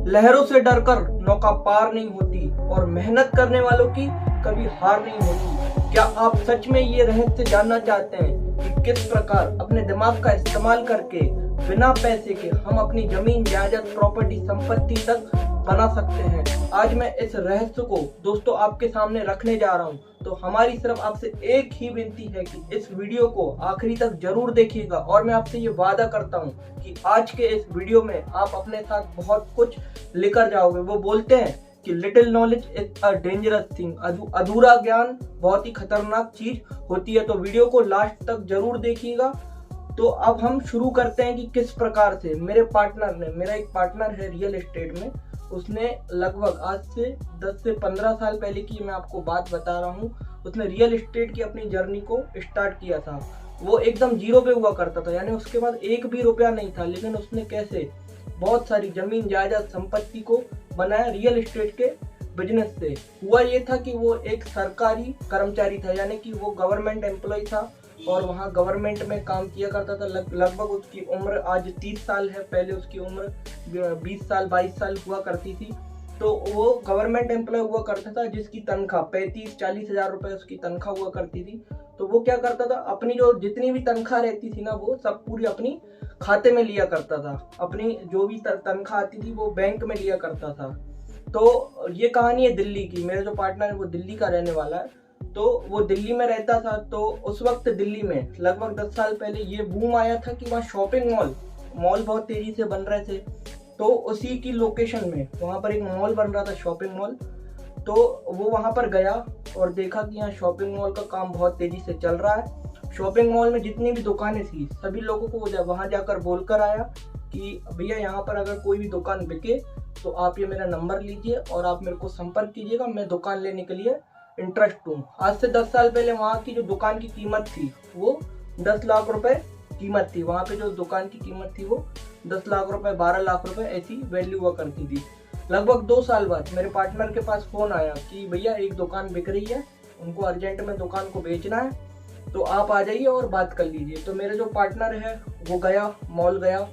लहरों से डरकर नौका पार नहीं होती और मेहनत करने वालों की कभी हार नहीं होती। क्या आप सच में ये रहस्य जानना चाहते हैं कि किस प्रकार अपने दिमाग का इस्तेमाल करके बिना पैसे के हम अपनी जमीन, जायदाद, प्रॉपर्टी, संपत्ति तक बना सकते हैं? आज मैं इस रहस्य को दोस्तों आपके सामने रखने जा रहा हूं। तो हमारी सिर्फ आपसे एक ही विनती है कि इस वीडियो को आखिरी तक जरूर देखिएगा और मैं आपसे ये वादा करता हूं कि आज के इस वीडियो में आप अपने साथ बहुत कुछ लेकर जाओगे। वो बोलते हैं कि little knowledge is a dangerous thing, अधूरा ज्ञान बहुत ही खतरनाक चीज होती है। तो वीडियो को लास्ट तक जरूर देखिएगा। तो अब हम शुरू करते हैं कि किस प्रकार से मेरे पार्टनर ने, मेरा एक पार्टनर है रियल एस्टेट में, उसने लगभग आज से 10 से 15 साल पहले की मैं आपको बात बता रहा हूँ, उसने रियल एस्टेट की अपनी जर्नी को स्टार्ट किया था। वो एकदम जीरो पे हुआ करता था, यानी उसके पास एक भी रुपया नहीं था, लेकिन उसने कैसे बहुत सारी जमीन, जायदाद, संपत्ति को बनाया रियल एस्टेट के बिजनेस से। हुआ ये था कि वो एक सरकारी कर्मचारी था, यानी कि वो गवर्नमेंट एम्प्लॉय था और वहाँ गवर्नमेंट में काम किया करता था। लगभग उसकी उम्र आज 30 साल है, पहले उसकी उम्र 20 साल 22 साल हुआ करती थी। तो वो गवर्नमेंट एम्प्लॉय हुआ करता था जिसकी तनख्वाह 35-40 हजार रुपए उसकी तनख्वाह हुआ करती थी। तो वो क्या करता था, अपनी जो जितनी भी तनख्वाह रहती थी ना, वो सब पूरी अपनी खाते में लिया करता था। अपनी जो भी तनख्वाह आती थी वो बैंक में लिया करता था। तो ये कहानी है दिल्ली की। मेरा जो पार्टनर है वो दिल्ली का रहने वाला है। तो वो दिल्ली में रहता था। तो उस वक्त दिल्ली में लगभग 10 साल पहले ये बूम आया था कि वहाँ शॉपिंग मॉल बहुत तेजी से बन रहे थे। तो उसी की लोकेशन में वहाँ पर एक मॉल बन रहा था, शॉपिंग मॉल। तो वो वहाँ पर गया और देखा कि यहाँ शॉपिंग मॉल का काम बहुत तेजी से चल रहा है। शॉपिंग मॉल में जितनी भी दुकानें थी सभी लोगों को वहाँ जाकर बोलकर आया कि भैया यहाँ पर अगर कोई भी दुकान बिके तो आप ये मेरा नंबर लीजिए और आप मेरे को संपर्क कीजिएगा, मैं दुकान लेने के लिए इंटरेस्ट हूँ। आज से 10 साल पहले वहाँ की जो दुकान की कीमत थी वो 10 लाख रुपए कीमत थी। वहाँ पे जो दुकान की कीमत थी वो 10 लाख रुपए, 12 लाख रुपए ऐसी वैल्यू हुआ करती थी। लगभग 2 साल बाद मेरे पार्टनर के पास फोन आया कि भैया एक दुकान बिक रही है, उनको अर्जेंट में दुकान को बेचना है, तो आप आ जाइए और बात कर लीजिए। तो मेरे जो पार्टनर है वो गया, मॉल गया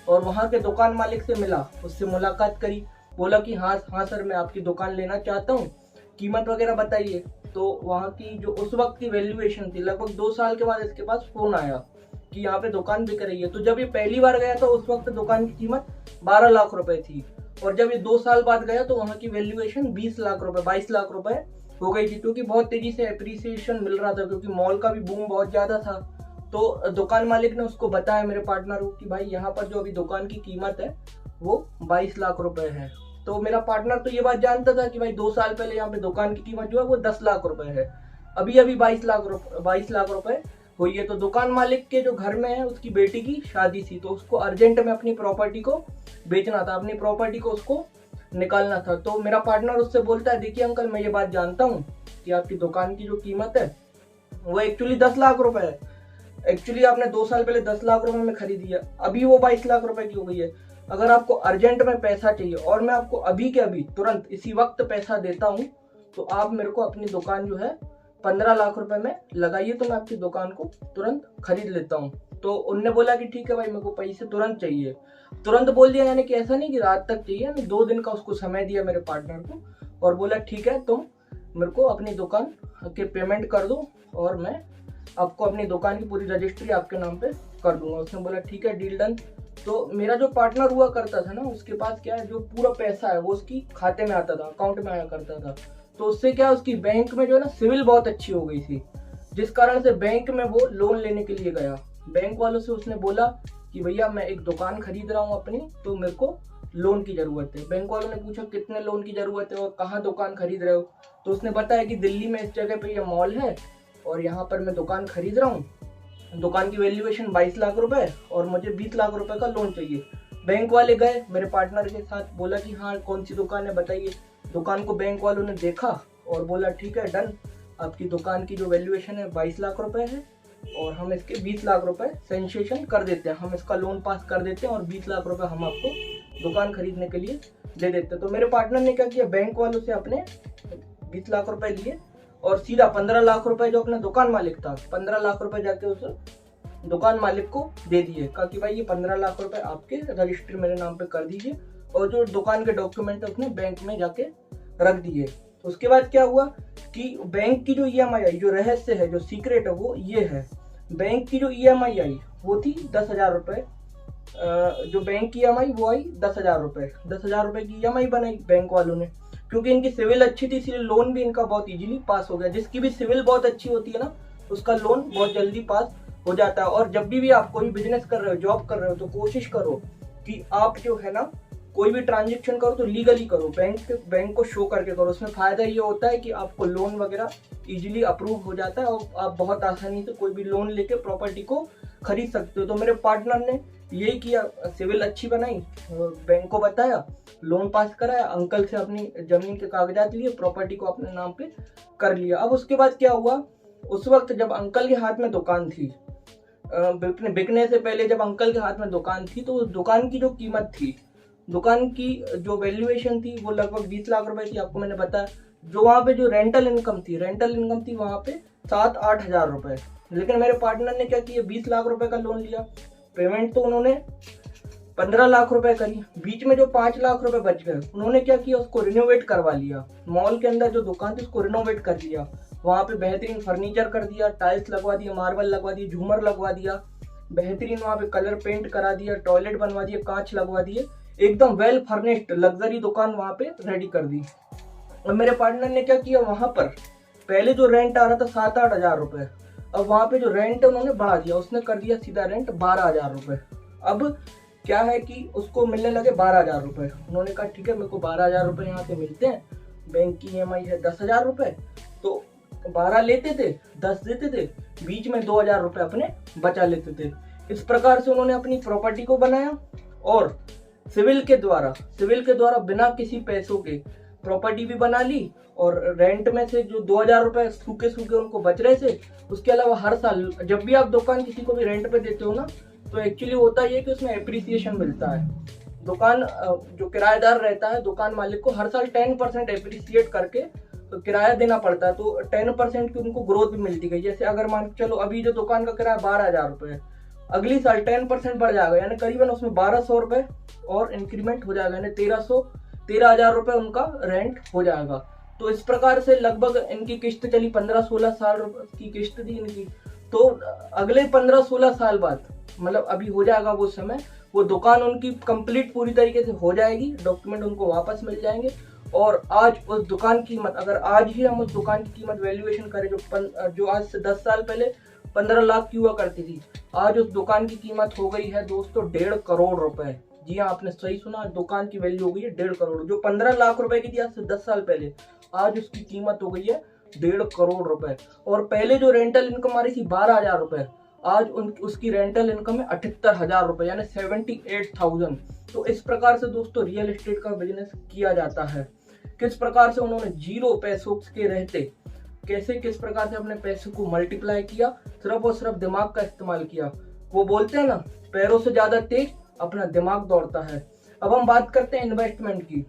और वहाँ के दुकान मालिक से मिला, उससे मुलाकात करी। बोला कि हाँ सर, मैं आपकी दुकान लेना चाहता हूँ, कीमत वगैरह बताइए। तो वहाँ की जो उस वक्त की वैल्यूएशन थी, लगभग 2 साल के बाद इसके पास फोन आया कि यहाँ पे दुकान बिक रही है। तो जब ये पहली बार गया तो उस वक्त दुकान की कीमत 12 लाख रुपए थी और जब ये 2 साल बाद गया तो वहाँ की वैल्यूएशन 20 लाख रुपए, 22 लाख रुपए हो गई थी, क्योंकि बहुत तेजी से एप्रिसिएशन मिल रहा था, क्योंकि मॉल का भी बूम बहुत ज्यादा था। तो दुकान मालिक ने उसको बताया मेरे पार्टनर को कि भाई यहाँ पर जो अभी दुकान की कीमत है वो 22 लाख रुपए है। तो मेरा पार्टनर तो ये बात जानता था कि भाई 2 साल पहले यहाँ पे दुकान की कीमत जो है वो 10 लाख रुपए है, अभी 22 लाख रुपए हुई है। तो दुकान मालिक के जो घर में है उसकी बेटी की शादी थी, तो उसको अर्जेंट में अपनी प्रॉपर्टी को बेचना था, अपनी प्रॉपर्टी को उसको निकालना था। तो मेरा पार्टनर उससे बोलता है, देखिए अंकल, मैं ये बात जानता हूँ कि आपकी दुकान की जो कीमत है वो एक्चुअली 10 लाख रुपए है। एक्चुअली आपने 2 साल पहले 10 लाख रुपए में खरीदी है, अभी वो 22 लाख रुपए की हो गई है। अगर आपको अर्जेंट में पैसा चाहिए और मैं आपको अभी के अभी तुरंत इसी वक्त पैसा देता हूँ, तो आप मेरे को अपनी दुकान जो है 15 लाख रुपए में लगाइए, तो मैं आपकी दुकान को तुरंत खरीद लेता हूँ। तो उनने बोला कि ठीक है भाई, मेरे को पैसे तुरंत चाहिए। तुरंत बोल दिया, यानी कि ऐसा नहीं कि रात तक चाहिए, यानी 2 दिन का उसको समय दिया मेरे पार्टनर को और बोला ठीक है, तुम मेरे को अपनी दुकान के पेमेंट कर दो और मैं आपको अपनी दुकान की पूरी रजिस्ट्री आपके नाम पे कर दूंगा। उसने बोला ठीक है, डील डन। तो मेरा जो पार्टनर हुआ करता था ना, उसके पास क्या है, जो पूरा पैसा है वो उसकी खाते में आता था, अकाउंट में आया करता था। तो उससे क्या, उसकी बैंक में जो है ना सिविल बहुत अच्छी हो गई थी, जिस कारण से बैंक में वो लोन लेने के लिए गया। बैंक वालों से उसने बोला कि भैया मैं एक दुकान खरीद रहा हूँ अपनी, तो मेरे को लोन की जरूरत है। बैंक वालों ने पूछा कितने लोन की जरूरत है और कहाँ दुकान खरीद रहे हो? तो उसने बताया कि दिल्ली में इस जगह पे ये मॉल है और यहाँ पर मैं दुकान खरीद रहा हूँ, दुकान की वैल्यूएशन 22 लाख रुपए और मुझे 20 लाख रुपए का लोन चाहिए। बैंक वाले गए मेरे पार्टनर के साथ, बोला कि हाँ कौन सी दुकान है बताइए। दुकान को बैंक वालों ने देखा और बोला ठीक है, डन, आपकी दुकान की जो वैल्यूएशन है 22 लाख रुपए है और हम इसके 20 लाख रुपए सेंसेशन कर देते हैं, हम इसका लोन पास कर देते हैं और 20 लाख रुपए हम आपको दुकान खरीदने के लिए दे देते हैं। तो मेरे पार्टनर ने क्या किया, बैंक वालों से अपने 20 लाख रुपए लिए और सीधा 15 लाख रुपए जो अपना दुकान मालिक था, 15 लाख रुपए जाके उस दुकान मालिक को दे दिए। कहा कि भाई ये 15 लाख रुपए आपके रजिस्ट्री मेरे नाम पे कर दीजिए और जो दुकान के डॉक्यूमेंट है उसने बैंक में जाके रख दिए। उसके बाद क्या हुआ कि बैंक की जो EMI आई, जो रहस्य है, जो सीक्रेट है, वो ये है। बैंक की जो EMI आई वो थी 10,000 रुपये। जो बैंक की EMI वो आई 10,000 रुपये। 10,000 रुपये की EMI बनाई बैंक वालों ने, क्योंकि इनकी सिविल अच्छी थी इसलिए लोन भी इनका बहुत इजीली पास हो गया। जिसकी भी सिविल बहुत अच्छी होती है ना, उसका लोन बहुत जल्दी पास हो जाता है। और जब भी आप कोई बिजनेस कर रहे हो, जॉब कर रहे हो, तो कोशिश करो कि आप जो है ना कोई भी ट्रांजेक्शन करो तो लीगली करो, बैंक को शो करके करो। उसमें फायदा ये होता है कि आपको लोन वगैरह इजीली अप्रूव हो जाता है और आप बहुत आसानी से कोई भी लोन लेके प्रॉपर्टी को खरीद सकते हो। तो मेरे पार्टनर ने यही किया, सिविल अच्छी बनाई, बैंक को बताया, लोन पास कराया, अंकल से अपनी जमीन के कागजात लिए, प्रॉपर्टी को अपने नाम पे कर लिया। अब उसके बाद क्या हुआ, उस वक्त जब अंकल के हाथ में दुकान थी, बिकने से पहले जब अंकल के हाथ में दुकान थी, तो उस दुकान की जो कीमत थी, दुकान की जो वैल्यूएशन थी वो लगभग 20 लाख रुपए थी। आपको मैंने बताया। जो वहाँ पे जो रेंटल इनकम थी वहाँ पे 7-8 हजार रुपए। लेकिन मेरे पार्टनर ने क्या किया, 20 लाख रुपए का लोन लिया। पेमेंट तो उन्होंने 15 लाख रुपए करी। बीच में जो 5 लाख रुपए बच गए, उन्होंने क्या किया, उसको रिनोवेट करवा लिया। मॉल के अंदर जो दुकान थी उसको रिनोवेट कर दिया। वहाँ पे बेहतरीन फर्नीचर कर दिया, टाइल्स लगवा दिया, मार्बल लगवा दिए, झूमर लगवा दिया, बेहतरीन वहाँ पे कलर पेंट करा दिया, टॉयलेट बनवा दिए, कांच लगवा दिए, एकदम वेल फर्निश्ड लग्जरी दुकान वहाँ पे रेडी कर दी। और मेरे पार्टनर ने क्या किया, वहाँ पर पहले जो रेंट आ रहा था 7-8 हजार रुपए, अब वहाँ पे जो रेंट है उन्होंने बढ़ा दिया, उसने कर दिया सीधा रेंट 12 हजार रुपए। अब क्या है कि उसको मिलने लगे 12 हजार रुपए। उन्होंने कहा ठीक है, मेरे को 12 हजार रुपए यहाँ से मिलते हैं, बैंक की EMI है 10 हजार रुपए, तो 12 लेते थे, 10 देते थे, बीच में 2 हजार रुपए अपने बचा लेते थे। इस प्रकार से उन्होंने अपनी प्रॉपर्टी को बनाया और सिविल के द्वारा बिना किसी पैसों के प्रॉपर्टी भी बना ली। और रेंट में से जो 2 हजार रुपए सूखे उनको बच रहे थे, उसके अलावा हर साल जब भी आप दुकान किसी को भी रेंट पे देते हो ना, तो एक्चुअली होता ये है कि उसमें एप्रिसिएशन मिलता है। दुकान जो किराएदार रहता है, दुकान मालिक को हर साल 10% एप्रिसिएट करके तो किराया देना पड़ता है, तो 10% की उनको ग्रोथ भी मिलती गई। जैसे अगर मान चलो अभी जो दुकान का किराया 12 हजार रुपए है, अगली साल 10% बढ़ जाएगा, यानी करीबन उसमें 1200 रुपए और इंक्रीमेंट हो जाएगा, यानी 13 हजार रुपए उनका रेंट हो जाएगा। तो इस प्रकार से लगभग इनकी किस्त चली, 15-16 साल की किस्त थी इनकी। तो अगले 15-16 साल बाद, मतलब अभी हो जाएगा वो समय, वो दुकान उनकी कंप्लीट पूरी तरीके से हो जाएगी, डॉक्यूमेंट उनको वापस मिल जाएंगे। और आज उस दुकान की कीमत, अगर आज ही हम उस दुकान की कीमत वैल्यूएशन करें, जो आज से 10 साल पहले 15 लाख की हुआ करती थी, आज उस दुकान की कीमत हो गई है दोस्तों 1.5 करोड़ रुपए। जी हाँ, आपने सही सुना, दुकान की वैल्यू हो गई है 1.5 करोड़। जो 15 लाख रुपए की थी आज से 10 साल पहले, आज उसकी कीमत हो गई है 1.5 करोड़ रुपए। और पहले जो रेंटल इनकम आ रही थी 12 हजार रुपए, आज उसकी रेंटल इनकम है 78 हजार रुपए, यानी 78,000। तो इस प्रकार से दोस्तों रियल एस्टेट का बिजनेस किया जाता है। किस प्रकार से उन्होंने 0 पैसों के रहते किस प्रकार से अपने पैसे को मल्टीप्लाई किया, सिर्फ और सिर्फ दिमाग का इस्तेमाल किया। वो बोलते हैं ना, पैरों से ज्यादा तेज अपना दिमाग दौड़ता है। अब हम बात करते हैं इन्वेस्टमेंट की,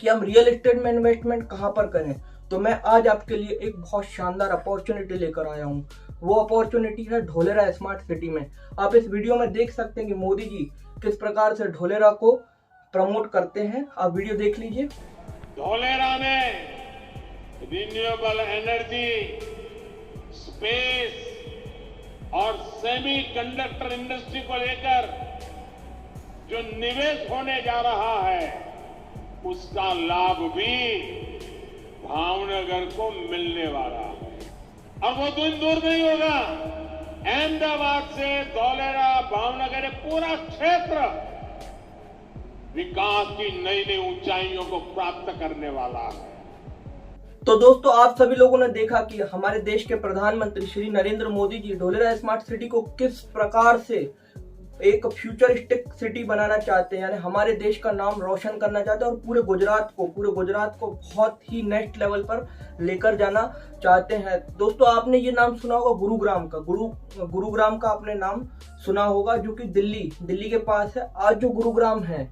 कि हम रियल एस्टेट में इन्वेस्टमेंट कहां पर करें। तो मैं आज आपके लिए एक बहुत शानदार अपॉर्चुनिटी लेकर आया हूं। वो अपॉर्चुनिटी है ढोलेरा स्मार्ट सिटी में। आप इस वीडियो में देख सकते हैं कि मोदी जी किस प्रकार से ढोलेरा को प्रमोट करते हैं। आप वीडियो देख लीजिए। ढोलेरा में रिन्यूएबल एनर्जी, स्पेस और सेमीकंडक्टर इंडस्ट्री को लेकर जो निवेश होने जा रहा है, उसका लाभ भी भावनगर को मिलने वाला है। और वो दिन दूर नहीं होगा, अहमदाबाद से धौलेरा, भावनगर, पूरा क्षेत्र विकास की नई नई ऊंचाइयों को प्राप्त करने वाला है। तो दोस्तों, आप सभी लोगों ने देखा कि हमारे देश के प्रधानमंत्री श्री नरेंद्र मोदी जी ढोलेरा स्मार्ट सिटी को किस प्रकार से एक फ्यूचरिस्टिक सिटी बनाना चाहते हैं, यानी हमारे देश का नाम रोशन करना चाहते हैं और पूरे गुजरात को बहुत ही नेक्स्ट लेवल पर लेकर जाना चाहते हैं। दोस्तों, आपने ये नाम सुना होगा गुरुग्राम का, गुरुग्राम का आपने नाम सुना होगा, जो कि दिल्ली के पास है। आज जो गुरुग्राम है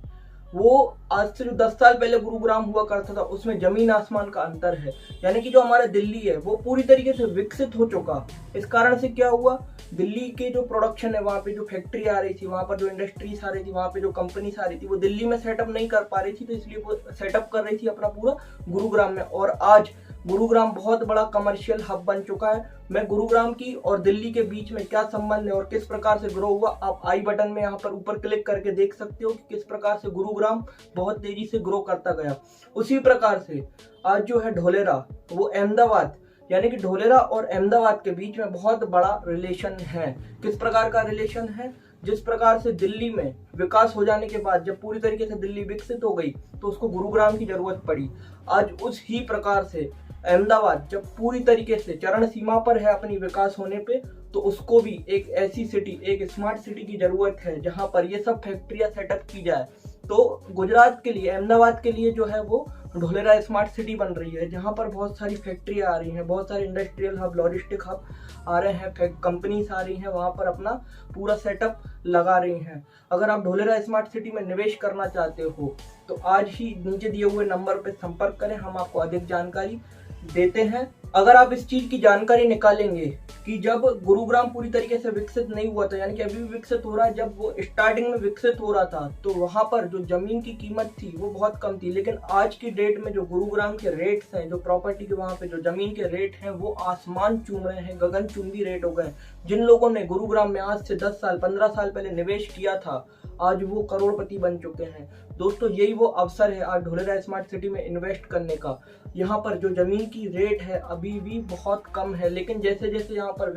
वो आज से जो 10 साल पहले गुरुग्राम हुआ करता था उसमें जमीन आसमान का अंतर है। यानी कि जो हमारा दिल्ली है वो पूरी तरीके से विकसित हो चुका। इस कारण से क्या हुआ, दिल्ली के जो प्रोडक्शन है, वहाँ पे जो फैक्ट्री आ रही थी, वहाँ पर जो इंडस्ट्रीज आ रही थी, वहाँ पे जो कंपनीज आ रही थी, वो दिल्ली में सेटअप नहीं कर पा रही थी, तो इसलिए वो सेटअप कर रही थी अपना पूरा गुरुग्राम में। और आज गुरुग्राम बहुत बड़ा कमर्शियल हब बन चुका है। मैं गुरुग्राम की और दिल्ली के बीच में क्या संबंध है और किस प्रकार से ग्रो हुआ, आप आई बटन में यहाँ पर ऊपर क्लिक करके देख सकते हो कि किस प्रकार से गुरुग्राम बहुत तेजी से ग्रो करता गया। उसी प्रकार से आज जो है ढोलेरा, वो अहमदाबाद, यानी कि ढोलेरा और अहमदाबाद के बीच में बहुत बड़ा रिलेशन है। किस प्रकार का रिलेशन है, जिस प्रकार से दिल्ली में विकास हो जाने के बाद जब पूरी तरीके से दिल्ली विकसित हो गई तो उसको गुरुग्राम की जरूरत पड़ी। आज उस ही प्रकार से अहमदाबाद जब पूरी तरीके से चरण सीमा पर है अपनी विकास होने पे, तो उसको भी एक ऐसी सिटी, एक स्मार्ट सिटी की जरूरत है जहां पर ये सब फैक्ट्रियां सेटअप की जाए। तो गुजरात के लिए, अहमदाबाद के लिए जो है वो ढोलेरा स्मार्ट सिटी बन रही है, जहां पर बहुत सारी फैक्ट्रियां आ रही हैं, बहुत सारे इंडस्ट्रियल हब, लॉजिस्टिक हब आ रहे हैं, कंपनीज आ रही हैं, वहां पर अपना पूरा सेटअप लगा रही हैं। अगर आप ढोलेरा स्मार्ट सिटी में निवेश करना चाहते हो तो आज ही नीचे दिए हुए नंबर पर संपर्क करें, हम आपको अधिक जानकारी देते हैं। अगर आप इस चीज की जानकारी निकालेंगे कि जब गुरुग्राम पूरी तरीके से विकसित नहीं हुआ था, यानी कि अभी भी विकसित हो रहा है, जब वो स्टार्टिंग में विकसित हो रहा था तो वहां पर जो जमीन की कीमत थी वो बहुत कम थी। लेकिन आज की डेट में जो गुरुग्राम के रेट्स हैं, जो प्रॉपर्टी के वहां पे जो जमीन के रेट हैं, वो आसमान चूम रहे हैं, गगनचुंबी रेट हो गए। जिन लोगों ने गुरुग्राम में आज से 10 साल 15 साल पहले निवेश किया था, आज वो करोड़पति बन चुके हैं। दोस्तों, यही वो अवसर है आज ढोलेरा स्मार्ट सिटी में इन्वेस्ट करने का। यहाँ पर जो जमीन की रेट है अभी भी बहुत कम है, लेकिन जैसे जैसे यहाँ पर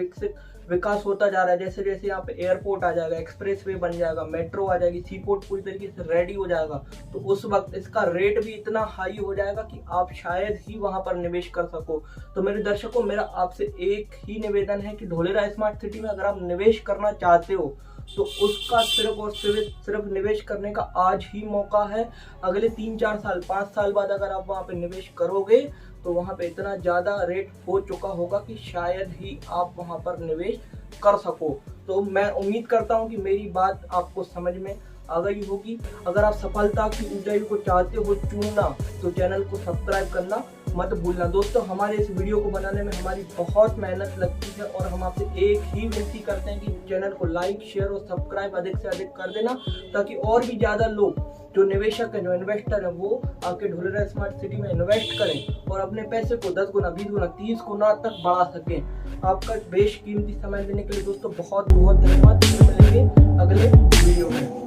विकास होता जा रहा है, जैसे जैसे यहाँ पे एयरपोर्ट आ जाएगा, एक्सप्रेसवे बन जाएगा, मेट्रो आ जाएगी, सी पोर्ट पूरी तरीके से रेडी हो जाएगा, तो उस वक्त इसका रेट भी इतना हाई हो जाएगा कि आप शायद ही वहां पर निवेश कर सको। तो मेरे दर्शकों, मेरा आपसे एक ही निवेदन है कि ढोलेरा स्मार्ट सिटी में अगर आप निवेश करना चाहते हो तो उसका सिर्फ और सिर्फ निवेश करने का आज ही मौका है। अगले 3-4 साल 5 साल बाद अगर आप वहां पे निवेश करोगे तो वहां पे इतना ज्यादा रेट हो चुका होगा कि शायद ही आप वहां पर निवेश कर सको। तो मैं उम्मीद करता हूं कि मेरी बात आपको समझ में आ गई होगी। अगर आप सफलता की ऊंचाई को चाहते हो चूमना तो चैनल को सब्सक्राइब करना मत भूलना। दोस्तों, हमारे इस वीडियो को बनाने में हमारी बहुत मेहनत लगती है और हम आपसे एक ही विनती करते हैं कि चैनल को लाइक, शेयर और सब्सक्राइब अधिक से अधिक कर देना, ताकि और भी ज्यादा लोग जो निवेशक हैं, जो इन्वेस्टर हैं, वो आके ढोलेरा स्मार्ट सिटी में इन्वेस्ट करें और अपने पैसे को 10 गुना, 20 गुना, 30 गुना तक बढ़ा सकें। आपका बेशकीमती समय देने के लिए दोस्तों बहुत बहुत धन्यवाद। मिलेंगे अगले वीडियो में।